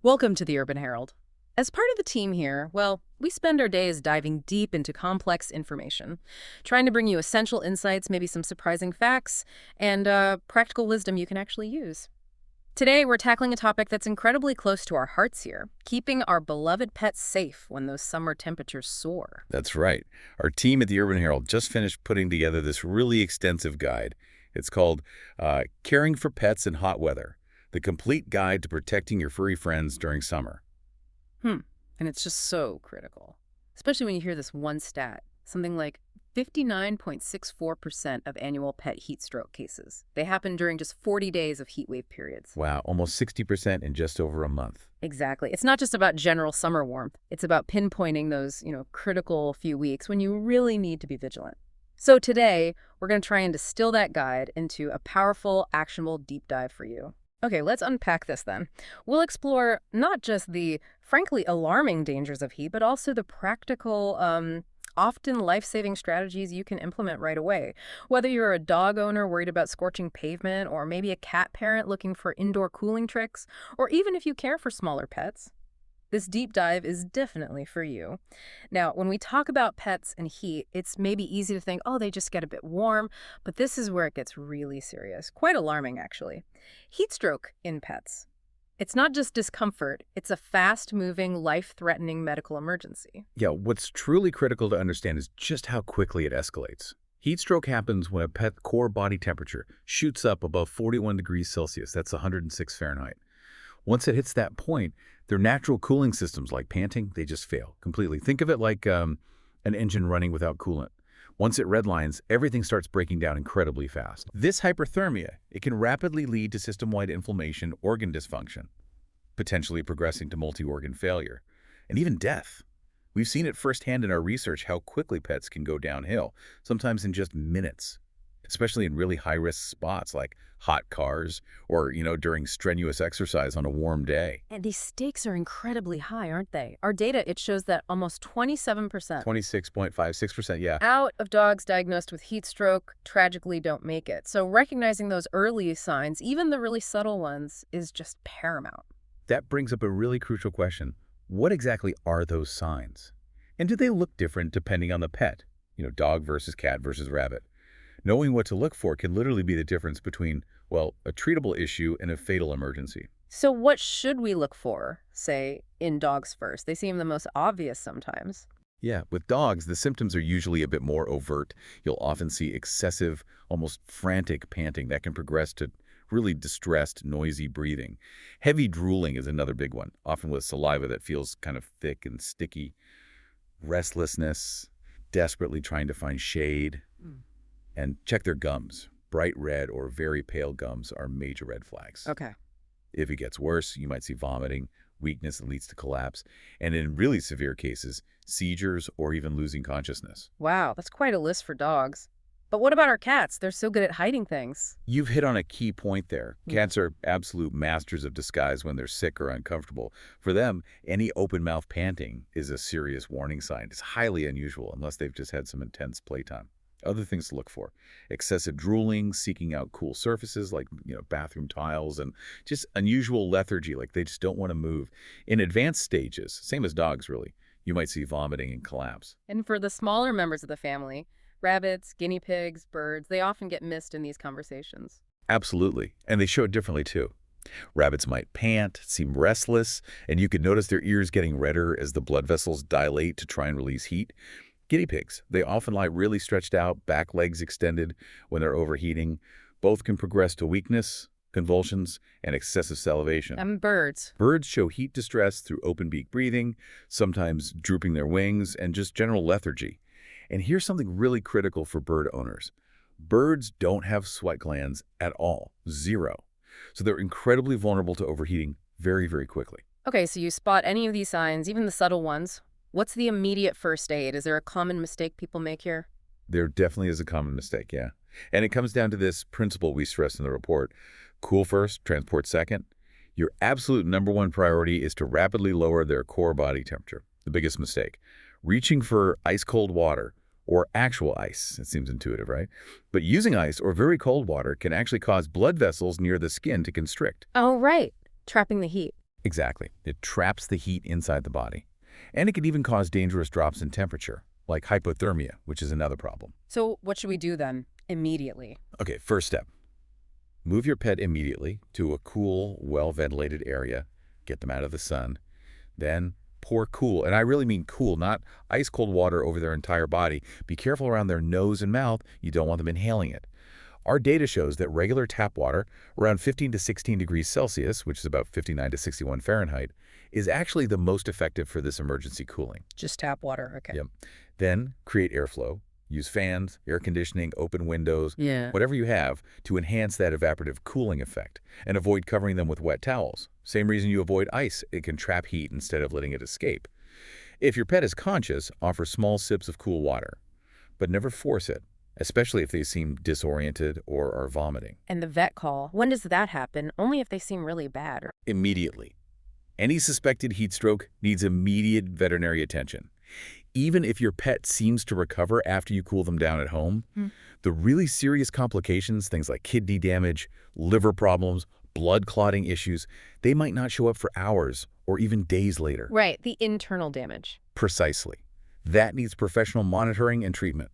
Welcome to the Urban Herald. As part of the team here, well, we spend our days diving deep into complex information, trying to bring you essential insights, maybe some surprising facts, and practical wisdom you can actually use. Today, we're tackling a topic that's incredibly close to our hearts here, keeping our beloved pets safe when those summer temperatures soar. That's right. Our team at the Urban Herald just finished putting together this really extensive guide. It's called Caring for Pets in Hot Weather, the complete guide to protecting your furry friends during summer. Hmm. And it's just so critical, especially when you hear this one stat, something like 59.64% of annual pet heat stroke cases. They happen during just 40 days of heat wave periods. Wow, almost 60% in just over a month. Exactly. It's not just about general summer warmth. It's about pinpointing those, critical few weeks when you really need to be vigilant. So today, we're going to try and distill that guide into a powerful, actionable deep dive for you. Okay, let's unpack this then. We'll explore not just the frankly alarming dangers of heat, but also the practical, often life-saving strategies you can implement right away. Whether you're a dog owner worried about scorching pavement, or maybe a cat parent looking for indoor cooling tricks, or even if you care for smaller pets, this deep dive is definitely for you. Now, when we talk about pets and heat, it's maybe easy to think, oh, they just get a bit warm, but this is where it gets really serious. Quite alarming, actually. Heat stroke in pets. It's not just discomfort, it's a fast-moving, life-threatening medical emergency. Yeah, what's truly critical to understand is just how quickly it escalates. Heat stroke happens when a pet's core body temperature shoots up above 41 degrees Celsius. That's 106 Fahrenheit. Once it hits that point, their natural cooling systems like panting, they just fail completely. Think of it like an engine running without coolant. Once it redlines, everything starts breaking down incredibly fast. This hyperthermia, it can rapidly lead to system-wide inflammation, organ dysfunction, potentially progressing to multi-organ failure, and even death. We've seen it firsthand in our research how quickly pets can go downhill, sometimes in just minutes, especially in really high-risk spots like hot cars or, during strenuous exercise on a warm day. And these stakes are incredibly high, aren't they? Our data, it shows that almost 27% 26.56%, yeah. out of dogs diagnosed with heat stroke tragically don't make it. So recognizing those early signs, even the really subtle ones, is just paramount. That brings up a really crucial question. What exactly are those signs? And do they look different depending on the pet? Dog versus cat versus rabbit. Knowing what to look for can literally be the difference between, well, a treatable issue and a fatal emergency. So what should we look for, say, in dogs first? They seem the most obvious sometimes. Yeah, with dogs, the symptoms are usually a bit more overt. You'll often see excessive, almost frantic panting that can progress to really distressed, noisy breathing. Heavy drooling is another big one, often with saliva that feels kind of thick and sticky. Restlessness, desperately trying to find shade. And check their gums. Bright red or very pale gums are major red flags. Okay. If it gets worse, you might see vomiting, weakness that leads to collapse, and in really severe cases, seizures or even losing consciousness. Wow, that's quite a list for dogs. But what about our cats? They're so good at hiding things. You've hit on a key point there. Cats are absolute masters of disguise when they're sick or uncomfortable. For them, any open-mouth panting is a serious warning sign. It's highly unusual unless they've just had some intense playtime. Other things to look for: excessive drooling, seeking out cool surfaces like bathroom tiles, and just unusual lethargy, like they just don't want to move. In advanced stages, same as dogs really, you might see vomiting and collapse. And for the smaller members of the family, rabbits, guinea pigs, birds, they often get missed in these conversations. Absolutely, and they show it differently too. Rabbits might pant, seem restless, and you could notice their ears getting redder as the blood vessels dilate to try and release heat. Guinea pigs, they often lie really stretched out, back legs extended when they're overheating. Both can progress to weakness, convulsions, and excessive salivation. And birds. Birds show heat distress through open beak breathing, sometimes drooping their wings, and just general lethargy. And here's something really critical for bird owners. Birds don't have sweat glands at all, zero. So they're incredibly vulnerable to overheating very, very quickly. Okay, so you spot any of these signs, even the subtle ones. What's the immediate first aid? Is there a common mistake people make here? There definitely is a common mistake, yeah. And it comes down to this principle we stress in the report. Cool first, transport second. Your absolute #1 priority is to rapidly lower their core body temperature. The biggest mistake. Reaching for ice-cold water or actual ice. It seems intuitive, right? But using ice or very cold water can actually cause blood vessels near the skin to constrict. Oh, right. Trapping the heat. Exactly. It traps the heat inside the body. And it can even cause dangerous drops in temperature, like hypothermia, which is another problem. So what should we do then? Immediately. Okay, first step. Move your pet immediately to a cool, well-ventilated area. Get them out of the sun. Then pour cool, and I really mean cool, not ice-cold water over their entire body. Be careful around their nose and mouth. You don't want them inhaling it. Our data shows that regular tap water, around 15 to 16 degrees Celsius, which is about 59 to 61 Fahrenheit, is actually the most effective for this emergency cooling. Just tap water, okay. Yep. Then create airflow. Use fans, air conditioning, open windows, Yeah. whatever you have to enhance that evaporative cooling effect, and avoid covering them with wet towels. Same reason you avoid ice. It can trap heat instead of letting it escape. If your pet is conscious, offer small sips of cool water, but never force it, especially if they seem disoriented or are vomiting. And the vet call, when does that happen? Only if they seem really bad. Immediately. Any suspected heat stroke needs immediate veterinary attention. Even if your pet seems to recover after you cool them down at home, the really serious complications, things like kidney damage, liver problems, blood clotting issues, they might not show up for hours or even days later. Right, the internal damage. Precisely. That needs professional monitoring and treatment.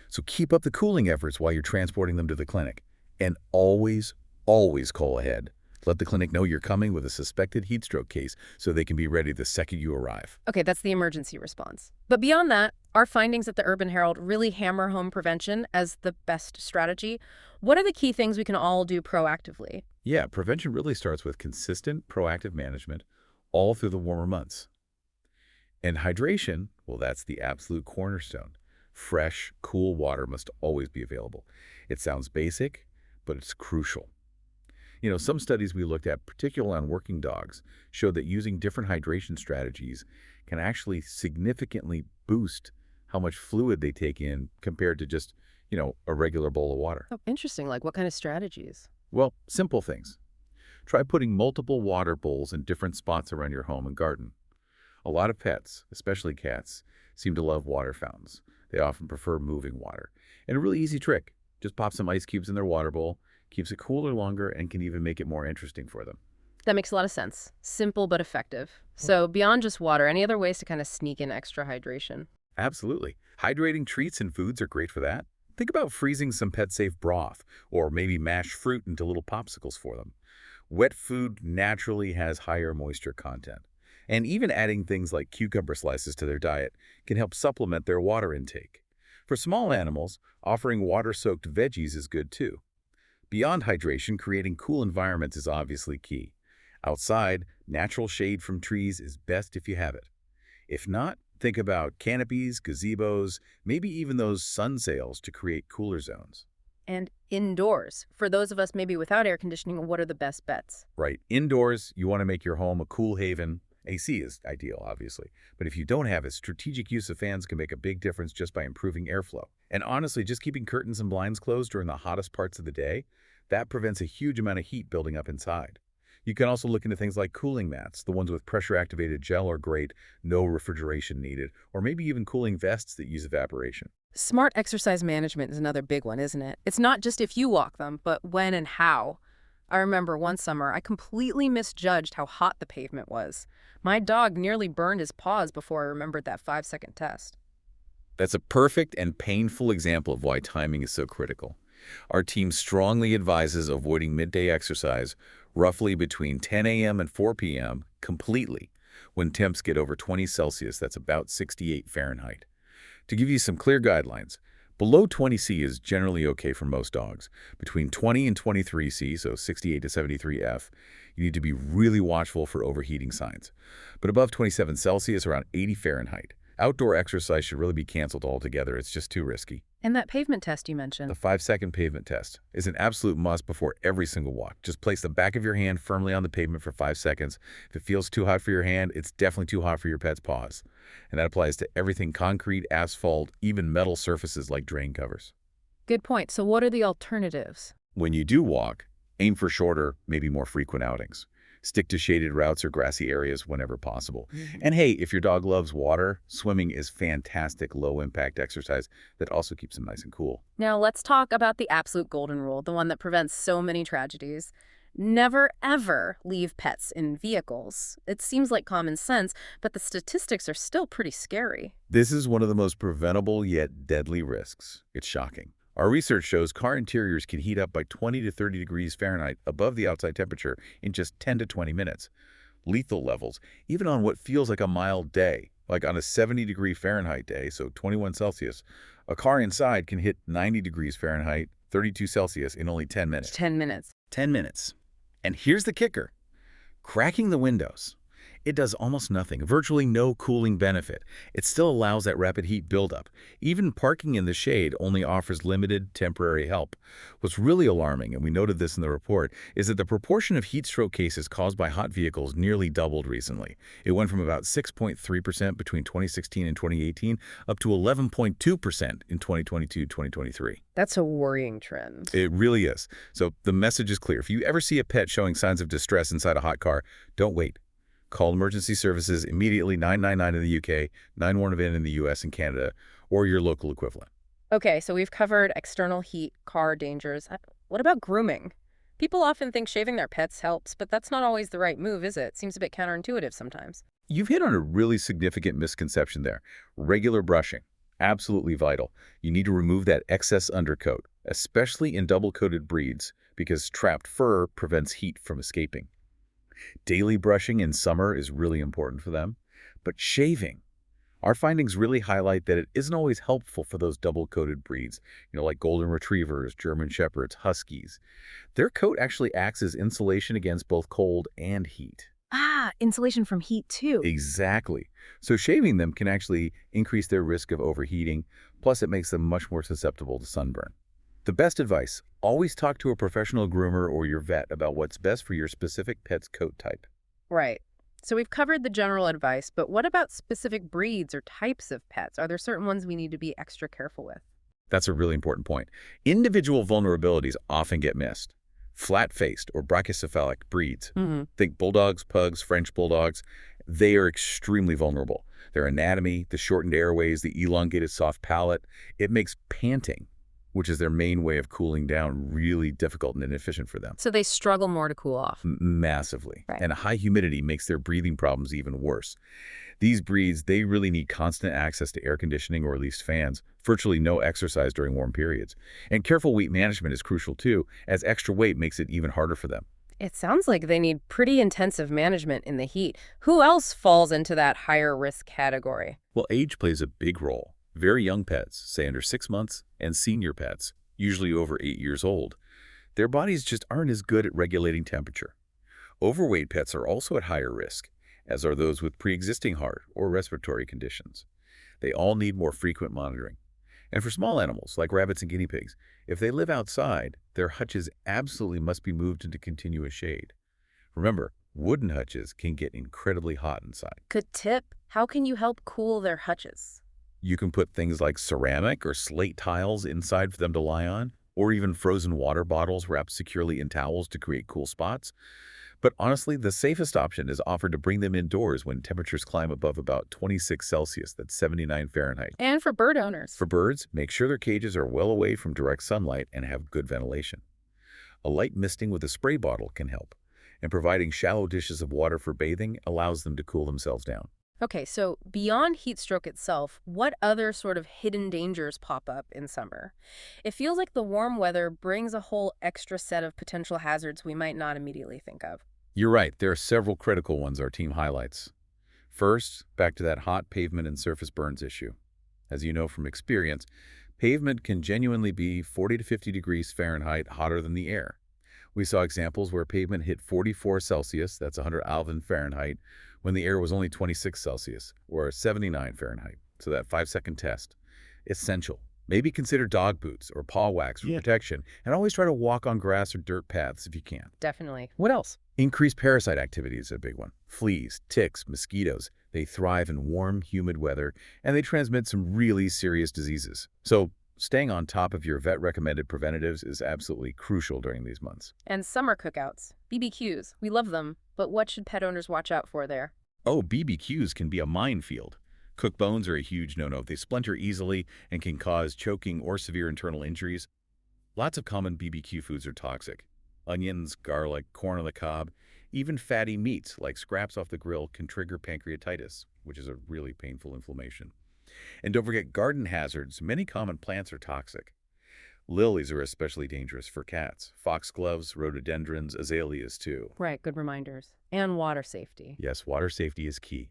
So keep up the cooling efforts while you're transporting them to the clinic. And always, always call ahead. Let the clinic know you're coming with a suspected heat stroke case so they can be ready the second you arrive. Okay, that's the emergency response. But beyond that, our findings at the Urban Herald really hammer home prevention as the best strategy. What are the key things we can all do proactively? Yeah, prevention really starts with consistent, proactive management all through the warmer months. And hydration, well, that's the absolute cornerstone. Fresh, cool water must always be available. It sounds basic, but it's crucial. Some studies we looked at, particularly on working dogs, showed that using different hydration strategies can actually significantly boost how much fluid they take in compared to just, a regular bowl of water. Oh, interesting. Like what kind of strategies? Well, simple things. Try putting multiple water bowls in different spots around your home and garden. A lot of pets, especially cats, seem to love water fountains. They often prefer moving water. And a really easy trick, just pop some ice cubes in their water bowl, keeps it cooler longer, and can even make it more interesting for them. That makes a lot of sense. Simple but effective. So beyond just water, any other ways to kind of sneak in extra hydration? Absolutely. Hydrating treats and foods are great for that. Think about freezing some pet-safe broth, or maybe mashed fruit into little popsicles for them. Wet food naturally has higher moisture content. And even adding things like cucumber slices to their diet can help supplement their water intake. For small animals, offering water-soaked veggies is good too. Beyond hydration, creating cool environments is obviously key. Outside, natural shade from trees is best if you have it. If not, think about canopies, gazebos, maybe even those sun sails to create cooler zones. And indoors, for those of us maybe without air conditioning, what are the best bets? Right. Indoors, you want to make your home a cool haven. AC is ideal, obviously. But if you don't have it, strategic use of fans can make a big difference just by improving airflow. And honestly, just keeping curtains and blinds closed during the hottest parts of the day, that prevents a huge amount of heat building up inside. You can also look into things like cooling mats. The ones with pressure-activated gel are great, no refrigeration needed, or maybe even cooling vests that use evaporation. Smart exercise management is another big one, isn't it? It's not just if you walk them, but when and how. I remember one summer, I completely misjudged how hot the pavement was. My dog nearly burned his paws before I remembered that 5-second test. That's a perfect and painful example of why timing is so critical. Our team strongly advises avoiding midday exercise roughly between 10 a.m. and 4 p.m. completely when temps get over 20 Celsius, that's about 68 Fahrenheit. To give you some clear guidelines, below 20 C is generally okay for most dogs. Between 20 and 23 C, so 68 to 73 F, you need to be really watchful for overheating signs. But above 27 Celsius, around 80 Fahrenheit, outdoor exercise should really be canceled altogether. It's just too risky. And that pavement test you mentioned. The 5-second pavement test is an absolute must before every single walk. Just place the back of your hand firmly on the pavement for 5 seconds. If it feels too hot for your hand, it's definitely too hot for your pet's paws. And that applies to everything concrete, asphalt, even metal surfaces like drain covers. Good point. So what are the alternatives? When you do walk, aim for shorter, maybe more frequent outings. Stick to shaded routes or grassy areas whenever possible. And hey, if your dog loves water, swimming is fantastic low-impact exercise that also keeps them nice and cool. Now let's talk about the absolute golden rule, the one that prevents so many tragedies. Never, ever leave pets in vehicles. It seems like common sense, but the statistics are still pretty scary. This is one of the most preventable yet deadly risks. It's shocking. Our research shows car interiors can heat up by 20 to 30 degrees Fahrenheit above the outside temperature in just 10 to 20 minutes. Lethal levels, even on what feels like a mild day, like on a 70-degree Fahrenheit day, so 21 Celsius, a car inside can hit 90 degrees Fahrenheit, 32 Celsius in only 10 minutes. 10 minutes. 10 minutes. And here's the kicker. Cracking the windows. It does almost nothing, virtually no cooling benefit. It still allows that rapid heat buildup. Even parking in the shade only offers limited temporary help. What's really alarming, and we noted this in the report, is that the proportion of heat stroke cases caused by hot vehicles nearly doubled recently. It went from about 6.3% between 2016 and 2018 up to 11.2% in 2022-2023. That's a worrying trend. It really is. So the message is clear. If you ever see a pet showing signs of distress inside a hot car, don't wait. Call emergency services immediately, 999 in the UK, 911 in the US and Canada, or your local equivalent. Okay, so we've covered external heat, car dangers. What about grooming? People often think shaving their pets helps, but that's not always the right move, is it? Seems a bit counterintuitive sometimes. You've hit on a really significant misconception there. Regular brushing, absolutely vital. You need to remove that excess undercoat, especially in double-coated breeds, because trapped fur prevents heat from escaping. Daily brushing in summer is really important for them, but shaving. Our findings really highlight that it isn't always helpful for those double-coated breeds, like golden retrievers, German shepherds, huskies. Their coat actually acts as insulation against both cold and heat. Ah, insulation from heat too. Exactly. So shaving them can actually increase their risk of overheating, plus it makes them much more susceptible to sunburn. The best advice, always talk to a professional groomer or your vet about what's best for your specific pet's coat type. Right. So we've covered the general advice, but what about specific breeds or types of pets? Are there certain ones we need to be extra careful with? That's a really important point. Individual vulnerabilities often get missed. Flat-faced or brachycephalic breeds, think bulldogs, pugs, French bulldogs, they are extremely vulnerable. Their anatomy, the shortened airways, the elongated soft palate, it makes panting, which is their main way of cooling down, really difficult and inefficient for them. So they struggle more to cool off. Massively. Right. And high humidity makes their breathing problems even worse. These breeds, they really need constant access to air conditioning or at least fans, virtually no exercise during warm periods. And careful weight management is crucial too, as extra weight makes it even harder for them. It sounds like they need pretty intensive management in the heat. Who else falls into that higher risk category? Well, age plays a big role. Very young pets, say under 6 months, and senior pets, usually over 8 years old, their bodies just aren't as good at regulating temperature. Overweight pets are also at higher risk, as are those with pre-existing heart or respiratory conditions. They all need more frequent monitoring. And for small animals, like rabbits and guinea pigs, if they live outside, their hutches absolutely must be moved into continuous shade. Remember, wooden hutches can get incredibly hot inside. Good tip. How can you help cool their hutches? You can put things like ceramic or slate tiles inside for them to lie on, or even frozen water bottles wrapped securely in towels to create cool spots. But honestly, the safest option is offered to bring them indoors when temperatures climb above about 26 Celsius, that's 79 Fahrenheit. And for bird owners. For birds, make sure their cages are well away from direct sunlight and have good ventilation. A light misting with a spray bottle can help, and providing shallow dishes of water for bathing allows them to cool themselves down. Okay, so beyond heat stroke itself, what other sort of hidden dangers pop up in summer? It feels like the warm weather brings a whole extra set of potential hazards we might not immediately think of. You're right, there are several critical ones our team highlights. First, back to that hot pavement and surface burns issue. As you know from experience, pavement can genuinely be 40 to 50 degrees Fahrenheit hotter than the air. We saw examples where pavement hit 44 Celsius, that's 100 Kelvin Fahrenheit, when the air was only 26 Celsius, or 79 Fahrenheit. So that 5-second test. Essential. Maybe consider dog boots or paw wax for protection, and always try to walk on grass or dirt paths if you can. Definitely. What else? Increased parasite activity is a big one. Fleas, ticks, mosquitoes, they thrive in warm, humid weather, and they transmit some really serious diseases. So staying on top of your vet-recommended preventatives is absolutely crucial during these months. And summer cookouts, BBQs. We love them, but what should pet owners watch out for there? Oh, BBQs can be a minefield. Cooked bones are a huge no-no. They splinter easily and can cause choking or severe internal injuries. Lots of common BBQ foods are toxic. Onions, garlic, corn on the cob, even fatty meats like scraps off the grill can trigger pancreatitis, which is a really painful inflammation. And don't forget garden hazards. Many common plants are toxic. Lilies are especially dangerous for cats. Foxgloves, rhododendrons, azaleas too. Right, good reminders. And water safety. Yes, water safety is key.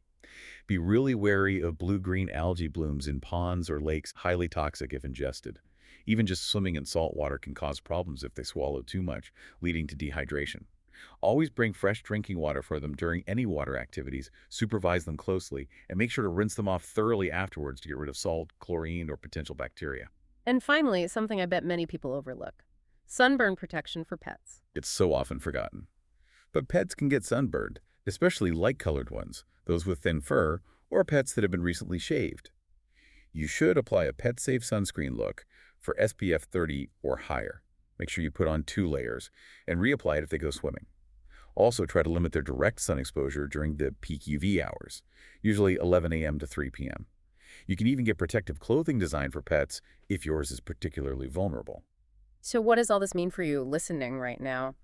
Be really wary of blue-green algae blooms in ponds or lakes, highly toxic if ingested. Even just swimming in salt water can cause problems if they swallow too much, leading to dehydration. Always bring fresh drinking water for them during any water activities, supervise them closely, and make sure to rinse them off thoroughly afterwards to get rid of salt, chlorine, or potential bacteria. And finally, something I bet many people overlook. Sunburn protection for pets. It's so often forgotten. But pets can get sunburned, especially light-colored ones, those with thin fur, or pets that have been recently shaved. You should apply a pet-safe sunscreen look for SPF 30 or higher. Make sure you put on 2 layers and reapply it if they go swimming. Also, try to limit their direct sun exposure during the peak UV hours, usually 11 a.m. to 3 p.m. You can even get protective clothing designed for pets if yours is particularly vulnerable. So what does all this mean for you listening right now?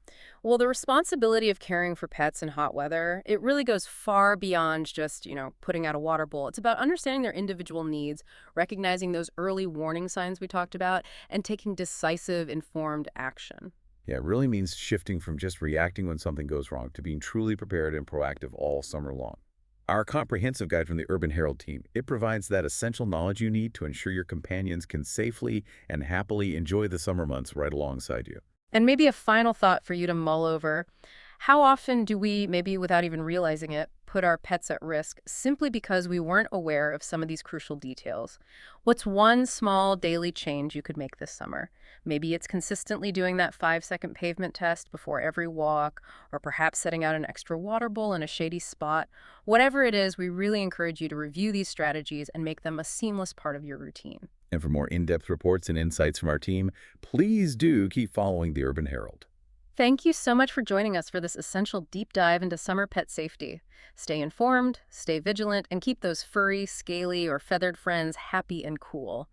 Well, the responsibility of caring for pets in hot weather, it really goes far beyond just, putting out a water bowl. It's about understanding their individual needs, recognizing those early warning signs we talked about, and taking decisive, informed action. Yeah, it really means shifting from just reacting when something goes wrong to being truly prepared and proactive all summer long. Our comprehensive guide from the Urban Herald team, it provides that essential knowledge you need to ensure your companions can safely and happily enjoy the summer months right alongside you. And maybe a final thought for you to mull over. How often do we, maybe without even realizing it, put our pets at risk simply because we weren't aware of some of these crucial details? What's one small daily change you could make this summer? Maybe it's consistently doing that 5-second pavement test before every walk, or perhaps setting out an extra water bowl in a shady spot. Whatever it is, we really encourage you to review these strategies and make them a seamless part of your routine. And for more in-depth reports and insights from our team, please do keep following the Urban Herald. Thank you so much for joining us for this essential deep dive into summer pet safety. Stay informed, stay vigilant, and keep those furry, scaly, or feathered friends happy and cool.